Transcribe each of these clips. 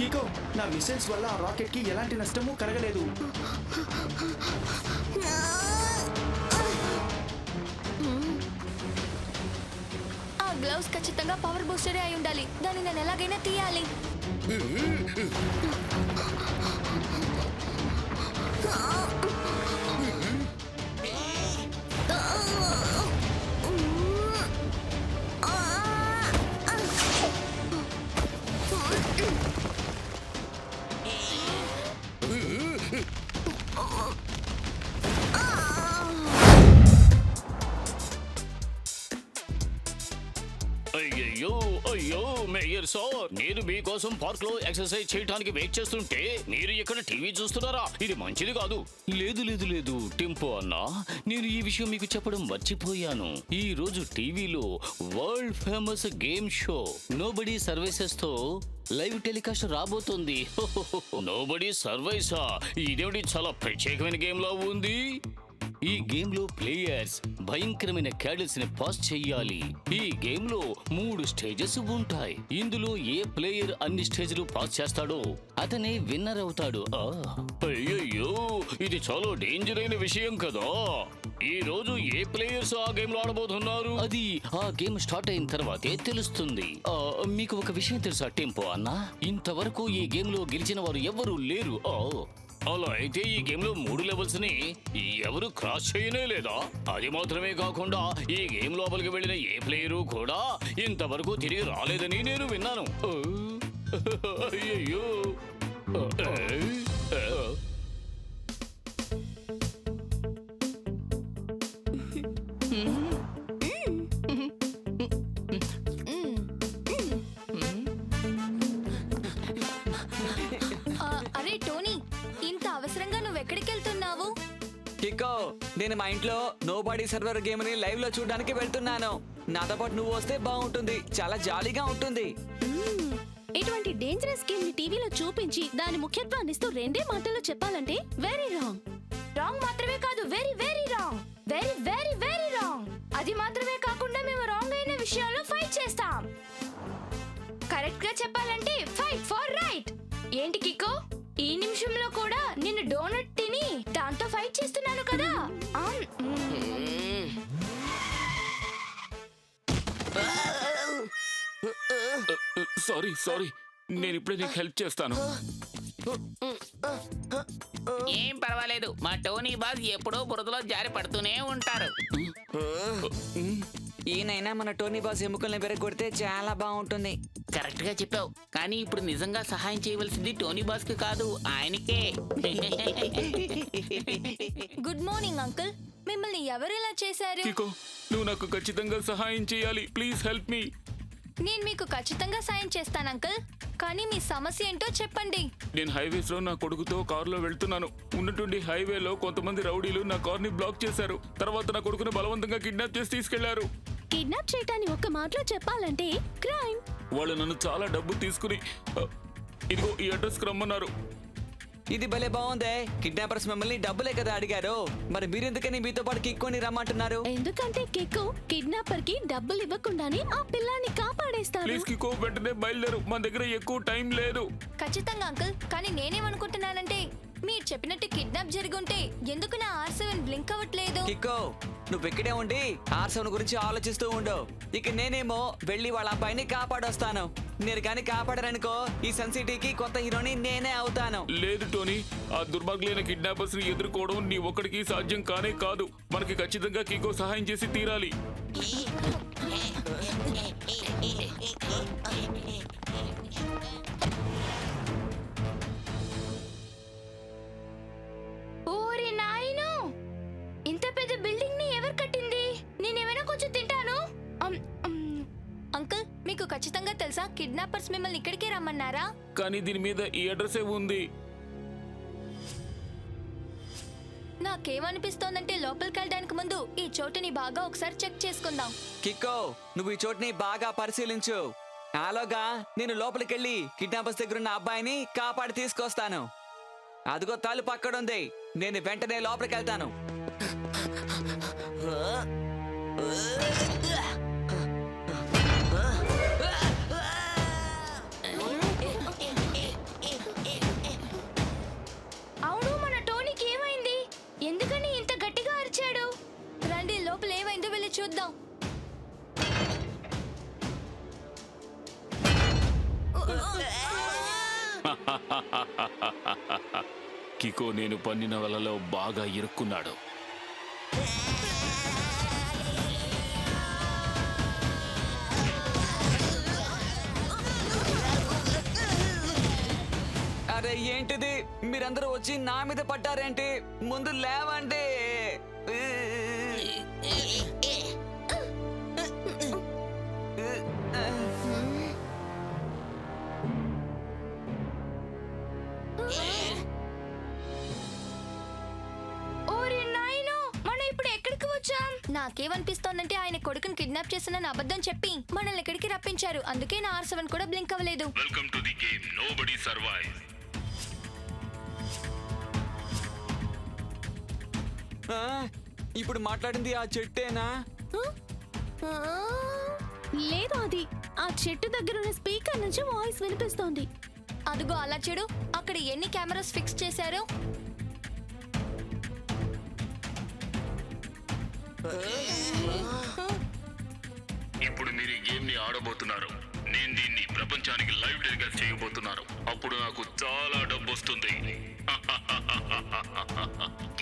కికో, నా మిసైల్స్ వల్ల ఆ రాకెట్ కి ఎలాంటి నష్టము కలగలేదు. ఆ గ్లౌస్ ఖచ్చితంగా పవర్ బూస్టరే అయి ఉండాలి. దాన్ని నేను ఎలాగైనా తీయాలి. అయ్యో అయ్యో మేయర్ సార్, నేను మీకోసం పార్క్ లో ఎక్సర్సైజ్ చేయడానికి వెయిట్ చేస్తుంటే మీరు ఇక్కడ టీవీ చూస్తున్నారా? ఇది మంచిది కాదు. లేదు లేదు లేదు టింపో అన్నా, నేను ఈ విషయం మీకు చెప్పడం మర్చిపోయాను. ఈ రోజు టీవీలో world famous game show nobody survives తో లైవ్ టెలికాస్ట్ రాబోతుంది. నోబడీ సర్వైసా? ఇదేమిటి, చాలా ప్రత్యేకమైన గేమ్ లా ఉంది. ఈ గేమ్ లో ప్లేయర్స్ భయంకరమైన క్యాడిల్స్ ని పాస్ చెయ్యాలి. ఈ గేమ్ లో 3 స్టేజెస్ ఉంటాయి. ఇందులో ఏ ప్లేయర్ అన్ని స్టేజ్లు పాస్ చేస్తాడో అతనే విన్నర్ అవుతాడు. అయ్యయ్యో, ఇది చాలా డేంజర్ అయిన విషయం కదా. ఈ రోజు ఏ ప్లేయర్స్ ఆ గేమ్ లో ఆడబోతున్నారు అది ఆ గేమ్ స్టార్ట్ అయిన తర్వాతే తెలుస్తుంది. మీకు ఒక విషయం తెలుసా టింపో అన్న, ఇంతవరకు ఈ గేమ్ లో గెలిచిన వారు ఎవ్వరూ లేరు. అలా అయితే ఈ గేమ్ లో 3 లెవెల్స్ ని ఎవరు క్రాస్ చేయనే లేదా? అది మాత్రమే కాకుండా ఈ గేమ్ లోపలికి వెళ్ళిన ఏ ప్లేయరు కూడా ఇంతవరకు తిరిగి రాలేదని నేను విన్నాను. అయ్యయ్యో. అరే టోనీ, ఇంత అవసరంగా నువ్వు ఎక్కడికి వెళ్తున్నావు? కికో, నేను మా ఇంట్లో నోబడీ సర్వర్ గేమ్ ని లైవ్ లో చూడడానికి వెళ్తున్నాను. నాతో పాటు నువ్వు వస్తే బాగుంటుంది, చాలా జాలీగా ఉంటుంది. ఇటువంటి డేంజరస్ గేమ్ ని టీవీలో చూపించి దాని ముఖ్యత్వాన్ని ఇస్తూ 2 మాటల్లో చెప్పాలంటే వెరీ రాంగ్. రాంగ్ మాత్రమే కాదు, very very wrong. Very very very wrong. అది మాత్రమే కాకుండా మేము రాంగ్ అయిన విషయాల్లో ఫైట్ చేస్తాం. కరెక్ట్ గా చెప్పాలంటే ఫైట్ ఫర్ రైట్. ఏంటి కికో, ఈ నిమిషంలో కూడా నిన్ను డోనట్ తిని దాంతో ఫైట్ చేస్తున్నాను కదా. సారీ, నేను ఇప్పుడే నీకు హెల్ప్ చేస్తాను. ఏం పర్వాలేదు, మా టోనీ బాస్ ఎప్పుడో బురదలో జారి పడుతూనే ఉంటారు. ఈయనైనా మన టోనీ బాస్ ఎముకల్ని విరగొడితే చాలా బాగుంటుంది. కరెక్ట్ గా చెప్పావు, కానీ ఇప్పుడు నిజంగా సహాయం చేయవలసింది టోనీ బాస్ కి కాదు, ఆయనకే. Good morning uncle. మిమ్మల్ని ఎవరు ఇలా చేశారు? కికో, నువ్వు నాకు ఖచ్చితంగా సహాయం చేయాలి. Please help me. నేను మీకు ఖచ్చితంగా సాయం చేస్తాను అంకుల్, కానీ మీ సమస్య ఏంటో చెప్పండి. నేను హైవేస్ లో నా కొడుకుతో కారులో వెళ్తున్నాను. ఉన్నటువంటి హైవేలో కొంతమంది రౌడీలు నా కార్ ని బ్లాక్ చేశారు. తర్వాత నా కొడుకుని బలవంతంగా కిడ్నాప్ చేసి తీసుకెళ్లారు. కిడ్నాప్ చేయటాన్ని ఒక్క మాటలో చెప్పాలంటే క్రైమ్. వాళ్ళు నన్ను చాలా డబ్బు తీసుకుని ఇదిగో ఈ అడ్రస్ కి రమ్మన్నారు. ఇది భలే బాగుందే. కిడ్నాపర్స్ మిమ్మల్ని డబ్బులే కదా అడిగారు, మరి మీరెందుకని మీతో పాటు కిక్కొని రమ్మంటున్నారు? ఎందుకంటే కిక్కు కిడ్నాపర్ కి డబ్బులు ఇవ్వకుండానే ఆ పిల్లాన్ని కాపాడేస్తారు. ప్లీజ్ కికో, వెంటనే బయలుదేరు, మన దగ్గర ఎక్కువ టైం లేదు. ఖచ్చితంగా అంకుల్, కానీ నేనేమనుకుంటున్నానంటే మీరు చెప్పినట్టు కిడ్నాప్ జరుగుంటే ఎందుకు నా R7 బ్లింక్ అవ్వట్లేదు? కిక్కో, నువ్వు ఇక్కడే ఉండి R7 గురించి ఆలోచిస్తూ ఉండు. ఇక నేనేమో వెళ్ళి వాళ్ళ అబ్బాయిని కాపాడొస్తాను. నేను కానీ కాపాడరనుకో, ఈ సన్ సిటీకి కొత్త హీరోని నేనే అవుతాను. లేదు టోనీ, ఆ దుర్మార్గులైన కిడ్నాపర్స్ ని ఎదుర్కోవడం నీ ఒక్కడికి సాధ్యం కానే కాదు. మనకి ఖచ్చితంగా కికో సహాయం చేసి తీరాలి. ఓరి నాయనో, ఇంత పెద్ద బిల్డింగ్ ని ఎవరు కట్టింది? నేనేమైనా కొంచెం తింటాను. అంకుల్, మీకు ఖచ్చితంగా తెలుసా కిడ్నాపర్స్ మిమ్మల్ని ఇక్కడికే రమ్మన్నారా? కానీ దీని మీద ఈ అడ్రస్ ఉంది. నాకేమనిపిస్తోందంటే లోపలికి వెళ్ళడానికి ముందు ఈ చోటుని బాగా ఒకసారి చెక్ చేసుకుందాం. కిక్కో, నువ్వు ఈ చోటుని బాగా పరిశీలించు. ఆలోగా నేను లోపలికెళ్ళి కిడ్నాపర్స్ దగ్గరున్న అబ్బాయిని కాపాడి తీసుకొస్తాను. అదిగో తలుపు అక్కడుంది, నేను వెంటనే లోపలికి వెళ్తాను. కికో నేను పన్నిన వలలో బాగా ఇరుక్కున్నాడు. అరే ఏంటిది, మీరందరూ వచ్చి నా మీద పడ్డారేంటి? ముందు లేవండి. ఓరి నాయనో, మనం ఇప్పుడు ఎక్కడికి వచ్చాం? నాకేమనిపిస్తోందంటే ఆయన కొడుకుని కిడ్నాప్ చేసిన అబద్ధం చెప్పి మనల్ని ఎక్కడికి రప్పించారు. అందుకే నా R7 కూడా బ్లింక్ అవ్వలేదు. Welcome to the game nobody survive. ఇప్పుడు మాట్లాడింది ఆ చెట్టేనా? లేదు, అది ఆ చెట్టు దగ్గర ఉన్న స్పీకర్ నుంచి వాయిస్ వినిపిస్తోంది. అదిగో అలా చూడు, అక్కడ ఎన్ని కెమెరాస్ ఫిక్స్ చేశారు. ఇప్పుడు మీరు ఈ గేమ్ ని ఆడబోతున్నారు. నేను దీన్ని ప్రపంచానికి లైవ్ టెలికాస్ట్ చేయబోతున్నాను. అప్పుడు నాకు చాలా డబ్బు వస్తుంది.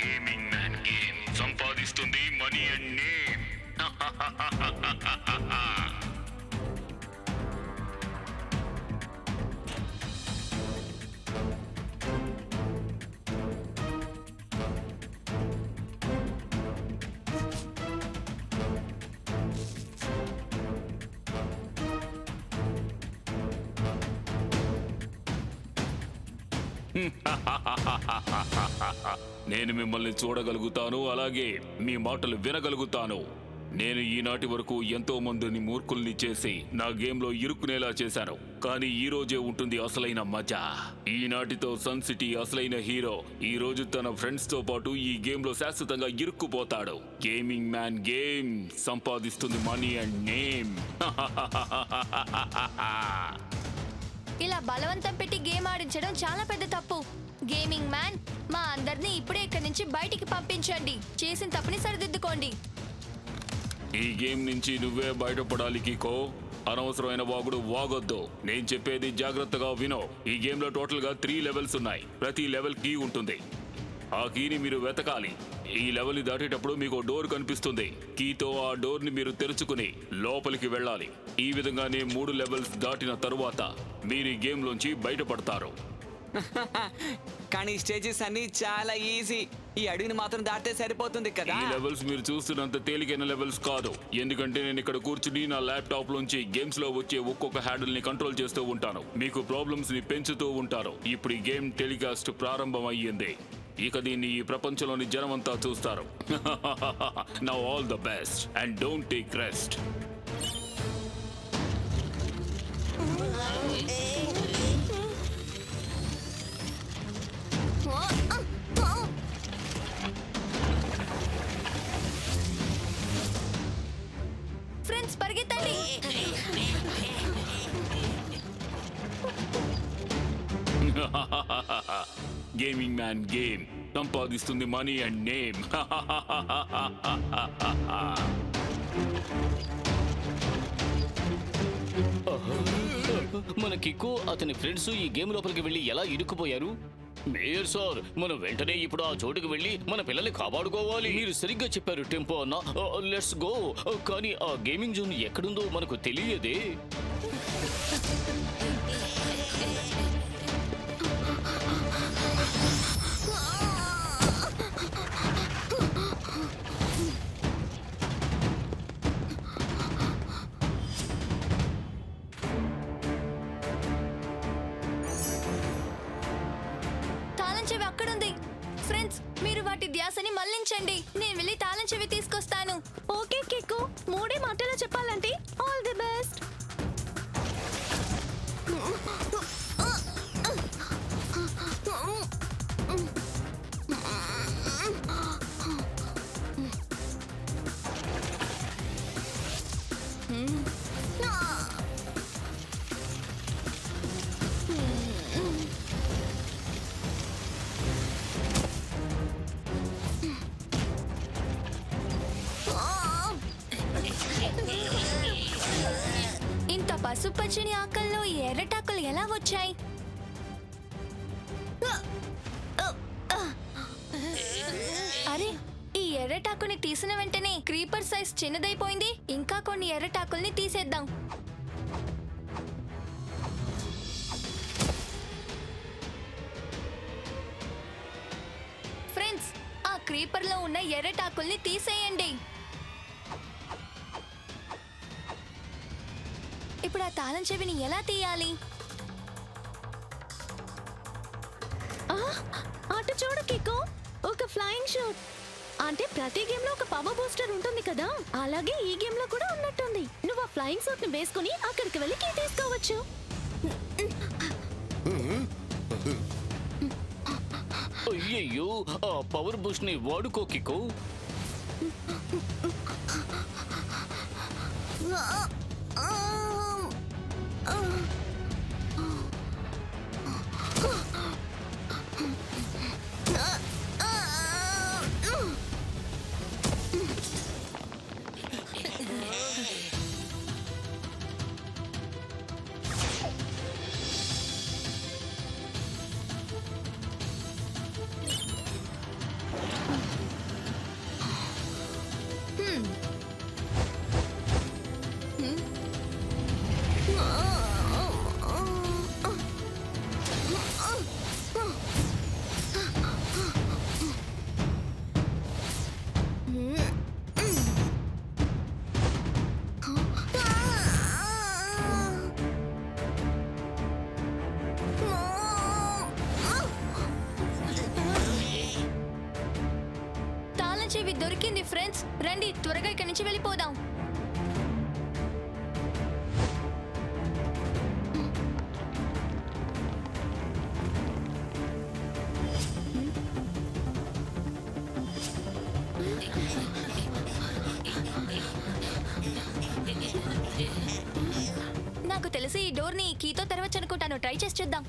గేమింగ్ మ్యాన్ గేమ్ సంపాదిస్తుంది మనీ అండ్ నేమ్. నేను మిమ్మల్ని చూడగలుగుతాను, అలాగే మీ మాటలు వినగలుగుతాను. నేను ఈనాటి వరకు ఎంతో మందిని మూర్ఖుల్ని చేసి నా గేమ్లో ఇరుక్కునేలా చేశాను. కానీ ఈ రోజే ఉంటుంది అసలైన మజా. ఈనాటితో సన్ సిటీ అసలైన హీరో ఈ రోజు తన ఫ్రెండ్స్ తో పాటు ఈ గేమ్లో శాశ్వతంగా ఇరుక్కుపోతాడు. గేమింగ్ మ్యాన్ గేమ్ సంపాదిస్తుంది మనీ అండ్ నేమ్. ఇలా బలవంతం పెట్టి గేమ్ ఆడించడం చాలా పెద్ద తప్పు. గేమింగ్ మ్యాన్, మా అందరినీ ఇప్పుడే ఇక్కడి నుంచి బయటికి పంపించండి. చేసిన తప్పుని సరిదిద్దుకోండి. ఈ గేమ్ నుంచి నువ్వే బయటపడాలి కికో. అనవసరమైన వాగుడు వాగొద్దు. నేను చెప్పేది జాగ్రత్తగా వినో. ఈ గేమ్ లో టోటల్ గా 3 లెవెల్స్ ఉన్నాయి. ప్రతి లెవెల్ కీ ఉంటుంది. ఆ కీని మీరు వెతకాలి. ఈ లెవెల్ ని దాటేటప్పుడు మీకు డోర్ కనిపిస్తుంది. కీతో ఆ డోర్ ని మీరు తెరుచుకుని లోపలికి వెళ్ళాలి. ఈ విధంగానే 3 లెవెల్స్ దాటిన తరువాత మీరు ఈ గేమ్ లోంచి బయటపడతారు. కానీ స్టేజెస్ అన్ని చాలా ఈజీ. ఈ అడవిని మాత్రం దాటితే సరిపోతుంది కదా. ఈ లెవెల్స్ మీరు చూస్తున్నంత తేలికైన లెవెల్స్ కాదు. ఎందుకంటే నేను ఇక్కడ కూర్చుని నా ల్యాప్టాప్ లోంచి గేమ్స్ లో వచ్చే ఒక్కొక్క హ్యాండిల్ ని కంట్రోల్ చేస్తూ ఉంటాను. మీకు ప్రాబ్లమ్స్ ని పెంచుతూ ఉంటారు. ఇప్పుడు ఈ గేమ్ టెలికాస్ట్ ప్రారంభం అయ్యింది. ఇక దీన్ని ఈ ప్రపంచంలోని జనమంతా చూస్తారు. Now all the best and don't take rest. Friends, పరిగెత్తండి. గేమింగ్ మ్యాన్ గేమ్ సంపాదిస్తుంది మనీ అండ్ నేమ్. మన కిక్కు అతని ఫ్రెండ్స్ ఈ గేమ్ లోపలికి వెళ్ళి ఎలా ఇరుక్కుపోయారు? మేయర్ సార్, మనం వెంటనే ఇప్పుడు ఆ చోటుకు వెళ్ళి మన పిల్లల్ని కాపాడుకోవాలి. మీరు సరిగ్గా చెప్పారు టెంపో అన్న. Let's go. కానీ ఆ గేమింగ్ జోన్ ఎక్కడుందో మనకు తెలియదే. తాళం చెవి అక్కడుంది. ఫ్రెండ్స్, మీరు వాటి ధ్యాసని మళ్లించండి. నేను వెళ్ళి తాళం చెవి తీసుకొస్తాను. ఓకే కిక్కు, 3 మాటలు చెప్పాలంటే ఆల్ ది బెస్ట్. ఇంత పసుపచ్చని ఆకల్లో ఈ ఎర్రటాకులు ఎలా వచ్చాయి? అరే, ఈ ఎర్రటాకుని తీసిన వెంటనే క్రీపర్ సైజ్ చిన్నదైపోయింది. ఇంకా కొన్ని ఎర్రటాకుల్ని తీసేద్దాం. ఫ్రెండ్స్, ఆ క్రీపర్ లో ఉన్న ఎర్రటాకుల్ని తీసేయండి. ఇప్పుడు ఆ తాళం చెవిని ఎలా తీయాలి? అటు చూడు కికో, ఒక ఫ్లయింగ్ షూట్. అంటే ప్రతి గేమ్ లో ఒక పవర్ బూస్టర్ ఉంటుంది కదా, అలాగే ఈ గేమ్ లో కూడా ఉన్నట్టుంది. నువ్వు ఆ ఫ్లయింగ్ సూట్ ని వేసుకుని అక్కడికి వెళ్ళి కీ తీసుకోవచ్చు. అయ్యయ్యో, ఆ పవర్ బూస్ట్ ని వాడుకో కికో. తాళం చెవి దొరికింది ఫ్రెండ్స్. రండి, త్వరగా ఇక్కడి నుంచి వెళ్ళిపోదాం. నాకు తెలిసి ఈ డోర్ ని కీతో తెరవచ్చు అనుకుంటాను. ట్రై చేసి చూద్దాం.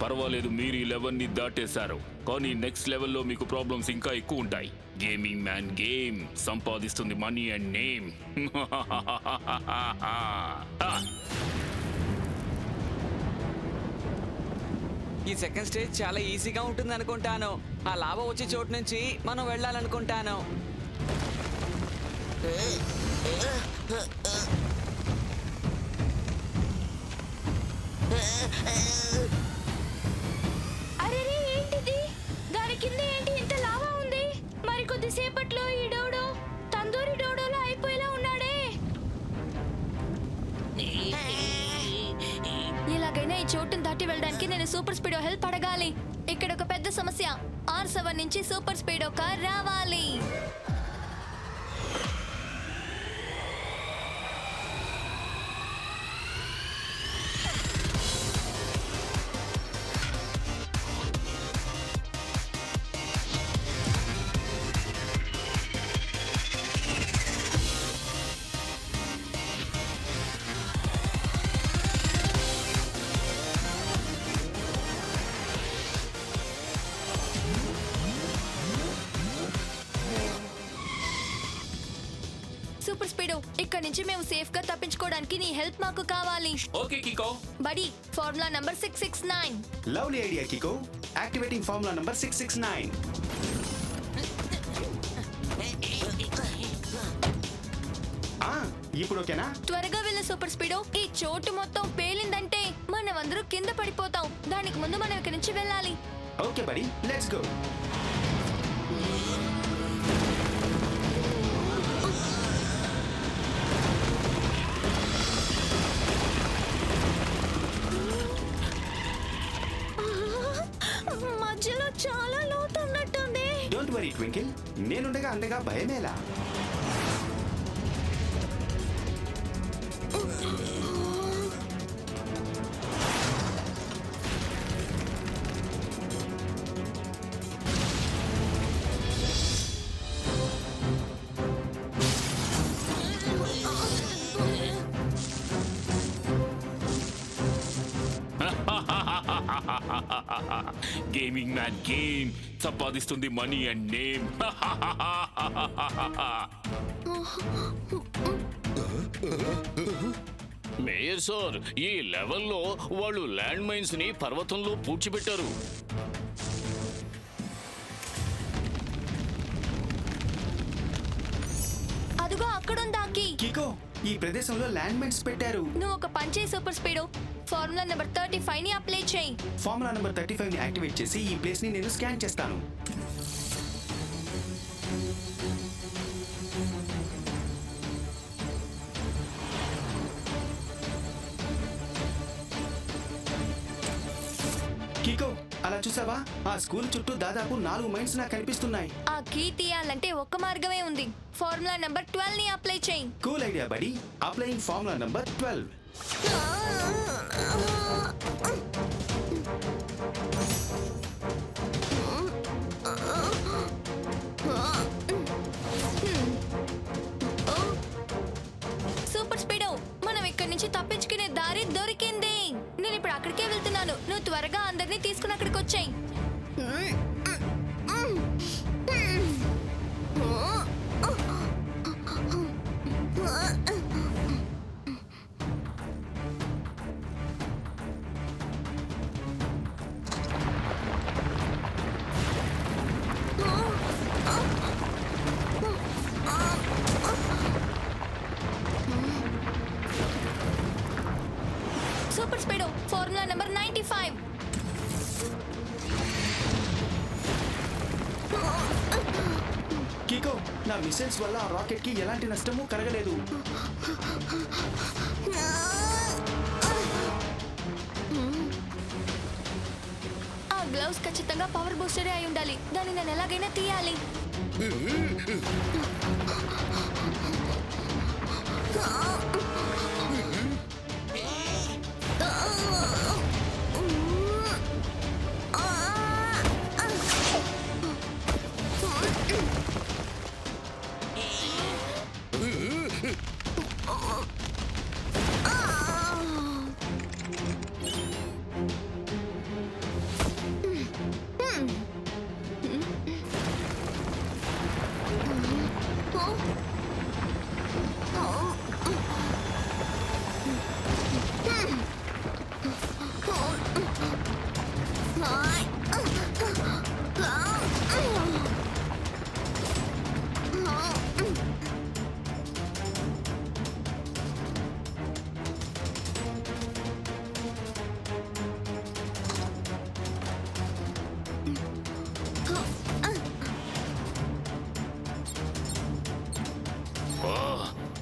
పర్వాలేదు, మీరు ఈ లెవెల్ని దాటేశారు. కానీ నెక్స్ట్ లెవెల్లో మీకు ప్రాబ్లమ్స్ ఇంకా ఎక్కువ ఉంటాయి. గేమింగ్ మ్యాన్ గేమ్ సంపాదిస్తుంది మనీ అండ్ నేమ్. ఈ సెకండ్ స్టేజ్ చాలా ఈజీగా ఉంటుంది అనుకుంటాను. ఆ లాభా వచ్చే చోటు నుంచి మనం వెళ్ళాలనుకుంటాను. అరే, ఏంటిది? దాని కింద ఏంటి ఇంత లావా ఉంది? మరి కొద్దిసేపట్లో ఈ డోడో తందూరి డోడోలో అయిపోయేలా ఉన్నాడే. ఎలాగైనా ఈ చోటును దాటి వెళ్ళడానికి నేను సూపర్ స్పీడో హెల్ప్ అడగాలి. ఇక్కడ ఒక పెద్ద సమస్య. R7 నుంచి సూపర్ స్పీడో కార్ రావాలి. సూపర్ స్పీడో, ఇక్కడ నుంచి మేము సేఫ్ గా తప్పించుకోవడానికి నీ హెల్ప్ మాకు కావాలి. Okay Kiko. Buddy, formula number 669. Lovely idea Kiko. Activating formula number 669. ఇప్పుడు ఓకేనా? త్వరగా వెళ్ళే సూపర్ స్పీడో. ఈ చోటు మొత్తం పేలిందంటే మనమందరూ కింద పడిపోతాం. దానికి ముందు మనం ఇక్కడి నుంచి వెళ్ళాలి. ఓకే బడి, లెట్స్ గో. మధ్యలో చాలా లోతు ఉన్నట్టుంది. డోంట్ వరీ ట్వింకిల్, నేనుండగా అంతగా భయమేలా. గేమింగ్ మ్యాన్ గేమ్ సంపాదిస్తుంది money and name. Mayor sir, ఈ లెవెల్లో వాళ్ళు ల్యాండ్ మైన్స్ ని పర్వతంలో పూడ్చిపెట్టారు. అదుగో అక్కడుందా కీ. కికో, ఈ ప్రదేశంలో ల్యాండ్ మైన్స్ పెట్టారు. నువ్వు ఒక పని చేయి సూపర్ స్పీడో. ఫార్ములా నెంబర్ 35 ని అప్లై చేయి. ఫార్ములా నెంబర్ 35 ని యాక్టివేట్ చేసి ఈ ప్లేస్ ని నేను స్కాన్ చేస్తాను. కికో, అలా చూసావా? ఆ స్కూల్ చుట్టూ దాదాపు 4 మైన్స్ నాకు కనిపిస్తున్నాయి. ఆ కీ తీయాలంటే ఒక్క మార్గమే ఉంది. ఫార్ములా నెంబర్ 12 ని అప్లై చేయి. కూల్ ఐడియా బడి. Applying formula number 12. Super speedo, మనం ఇక్కడి నుంచి తప్పించుకునే దారి దొరికింది. నేను ఇప్పుడు అక్కడికే వెళ్తున్నాను. నువ్వు త్వరగా అందరినీ తీసుకుని అక్కడికి వచ్చాయి. Super speedo, formula number 95. కికో, నా మిసైల్స్ వల్ల ఆ రాకెట్ కి ఎలాంటి నష్టము కలగలేదు. ఆ గ్లౌస్ ఖచ్చితంగా పవర్ బూస్టరే అయి ఉండాలి. దాన్ని నేను ఎలాగైనా తీయాలి.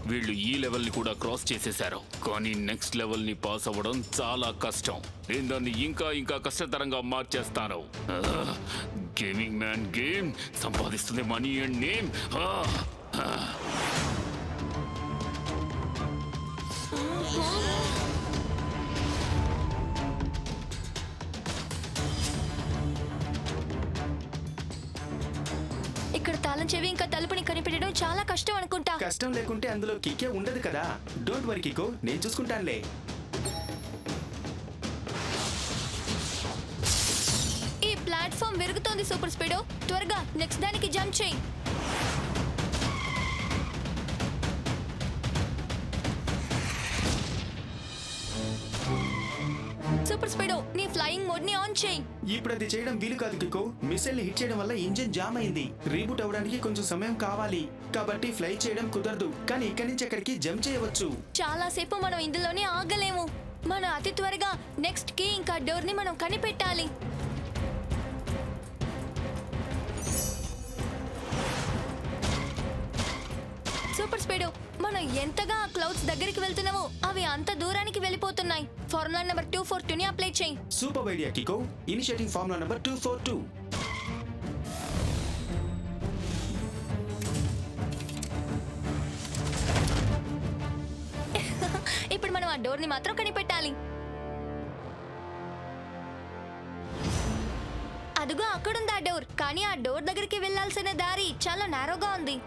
వీళ్ళు ఈ లెవెల్ ని కూడా క్రాస్ చేసేశారు, కానీ నెక్స్ట్ లెవెల్ ని పాస్ అవ్వడం చాలా కష్టం. నేను దాన్ని ఇంకా ఇంకా కష్టతరంగా మార్చేస్తాను. గేమింగ్ మ్యాన్ గేమ్ సంపాదిస్తుంది మనీ అండ్ నేమ్. ఇక్కడ తాళం చెవి ఇంకా తలుపుని కనిపెట్టడం చాలా కష్టం అనుకుంటా. కష్టం లేకుంటే అందులో కికే ఉండదు కదా. డోంట్ వరీ కికో, నేను చూసుకుంటానులే. ఈ ప్లాట్ఫామ్ విరుగుతోంది సూపర్ స్పీడో. త్వరగా నెక్స్ట్ దానికి జంప్ చేయి. సూపర్ స్పీడో, నీ ఫ్లయింగ్ మోడ్ ని ఆన్ చేయి. ఇప్పుడు అది చేయడం వీలు కాదు కికో. మిసైల్ ని హిట్ చేయడం వల్ల ఇంజిన్ జామ్ అయింది. రీబూట్ అవ్వడానికి కొంచెం సమయం కావాలి. కాబట్టి ఫ్లై చేయడం కుదరదు, కానీ ఇక్కడి నుంచి అక్కడికి జంప్ చేయవచ్చు. చాలా సేపు మనం ఇందులోనే ఆగలేము. మనం అతి త్వరగా నెక్స్ట్ కీ ఇంకా డోర్ ని మనం కనిపెట్టాలి. సూపర్ స్పీడో, మనం ఎంతగా ఆ క్లౌడ్స్ దగ్గరికి వెళ్తున్నామో అవి అంత దూరానికి వెళ్ళిపోతున్నాయి. ఫార్ములా నెంబర్ 242 ని అప్లై చేయి. Super idea Kiko. Initiating formula number 242. ఇప్పుడు మనం ఆ డోర్ ని మాత్రం కనిపెట్టాలి. అదుగో అక్కడుంది ఆ డోర్. కానీ ఆ డోర్ దగ్గరికి వెళ్లాల్సిన దారి చాలా నారోగా ఉంది.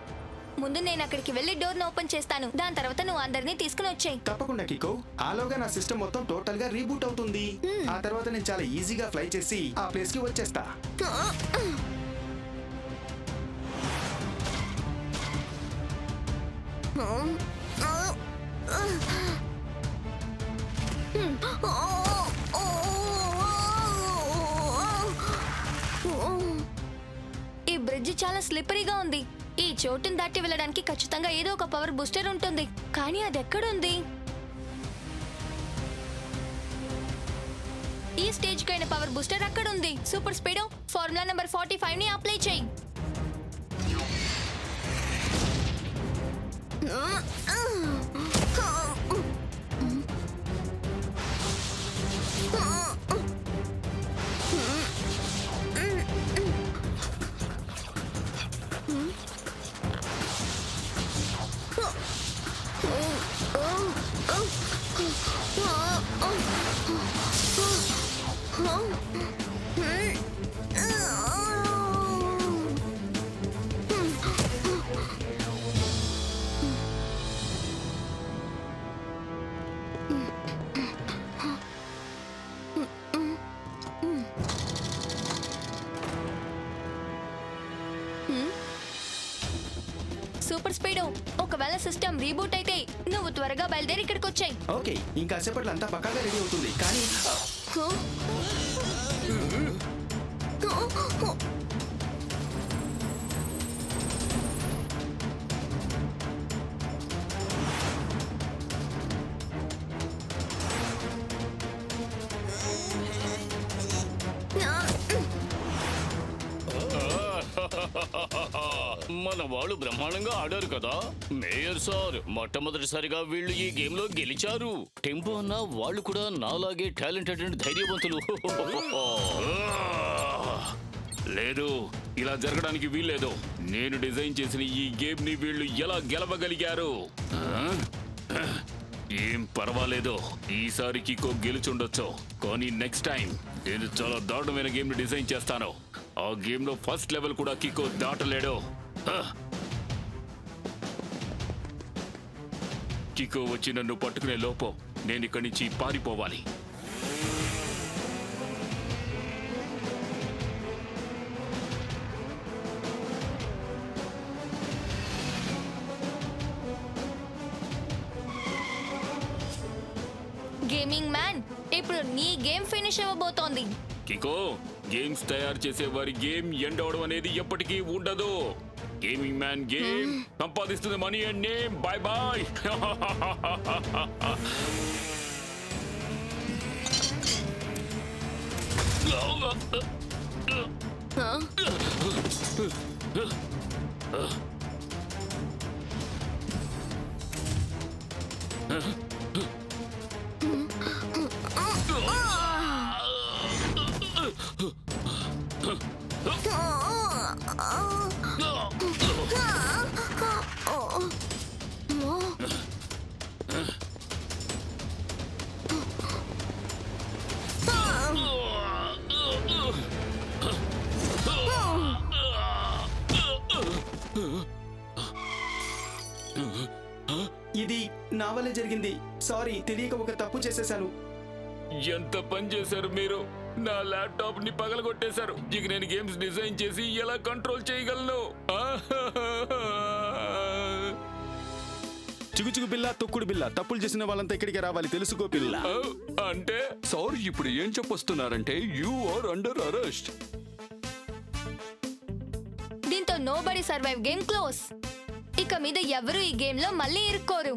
ముందు నేను అక్కడికి వెళ్ళి డోర్ ను ఓపెన్ చేస్తాను. దాని తర్వాత నువ్వు అందరినీ తీసుకుని వచ్చేయ్. తప్పకుండా కికో. ఆలోగా నా సిస్టమ్ మొత్తం టోటల్ గా రీబూట్ అవుతుంది. ఆ తర్వాత నేను చాలా ఈజీగా ఫ్లై చేసి ఆ ప్లేస్ కి వచ్చేస్తా. ఈ బ్రిడ్జ్ చాలా స్లిప్పరీగా ఉంది. ఈ చోటును దాటి వెళ్ళడానికి ఖచ్చితంగా ఏదో ఒక పవర్ బూస్టర్ ఉంటుంది. కానీ అది ఎక్కడుంది? ఈ స్టేజ్ కైన పవర్ బూస్టర్ అక్కడ ఉంది. సూపర్ స్పీడో ఫార్ములా నెంబర్ 45 ని అప్లై చేయి. సూపర్ స్పీడో, ఒకవేళ సిస్టమ్ రీబూట్ అయితే నువ్వు త్వరగా బయలుదేరి ఇక్కడికి వచ్చాయి. ఓకే, ఇంకా సేపట్లో అంతా పక్కాగా రెడీ అవుతుంది. కానీ మన వాళ్ళు బ్రహ్మాండంగా ఆడారు కదా మేయర్ సార్. మొట్టమొదటిసారిగా వీళ్ళు ఈ గేమ్ లో గెలిచారు. టెంపో అన్న వాళ్ళు కూడా నాలాగే టాలెంటెడ్ అండ్ ధైర్యవంతులు. లేదు, ఇలా జరగడానికి వీల్లేదు. నేను డిజైన్ చేసిన ఈ గేమ్ ని వీళ్ళు ఎలా గెలవగలిగారు? ఏం పర్వాలేదు, ఈసారి కికో గెలుచుండొచ్చు. కానీ నెక్స్ట్ టైం నేను చాలా దారుణమైన గేమ్ ని డిజైన్ చేస్తాను. ఆ గేమ్ లో ఫస్ట్ లెవెల్ కూడా కికో దాటలేడు. కికో వచ్చి నన్ను పట్టుకునే లోపు నేను ఇక్కడి నుంచి పారిపోవాలి. గేమింగ్ మ్యాన్, ఇప్పుడు నీ గేమ్ ఫినిష్ అవ్వబోతోంది. కికో, గేమ్స్ తయారు చేసే వారి గేమ్ ఎండ్ అవడం అనేది ఎప్పటికీ ఉండదు. గేమింగ్ మ్యాన్ గేమ్ సంపాదిస్తుంది money and name. Bye boy. ఇది నా వల్లే జరిగింది. సారీ, తెలియక ఒక తప్పు చేసేశాను. ఎంత పని చేశారు మీరు? నా ల్యాప్టాప్ ని పగలగొట్టేశారు. ఇక నేను గేమ్స్ డిజైన్ చేసి ఎలా కంట్రోల్ చేయగలను? చిగుచుగు పిల్ల, తొక్కుడు పిల్ల, తప్పులు చేసిన వాళ్ళంతా ఇక్కడికి రావాలి, తెలుసుకో పిల్ల. అంటే సార్ ఇప్పుడు ఏం చెప్పొస్తున్నారంటే యు ఆర్ అండర్ అరెస్ట్. దీంతో నోబడీ సర్వైవ్ గేమ్ క్లోజ్. ఇక మీద ఎవరు ఈ గేమ్ లో మళ్ళీ ఇరుక్కోరు.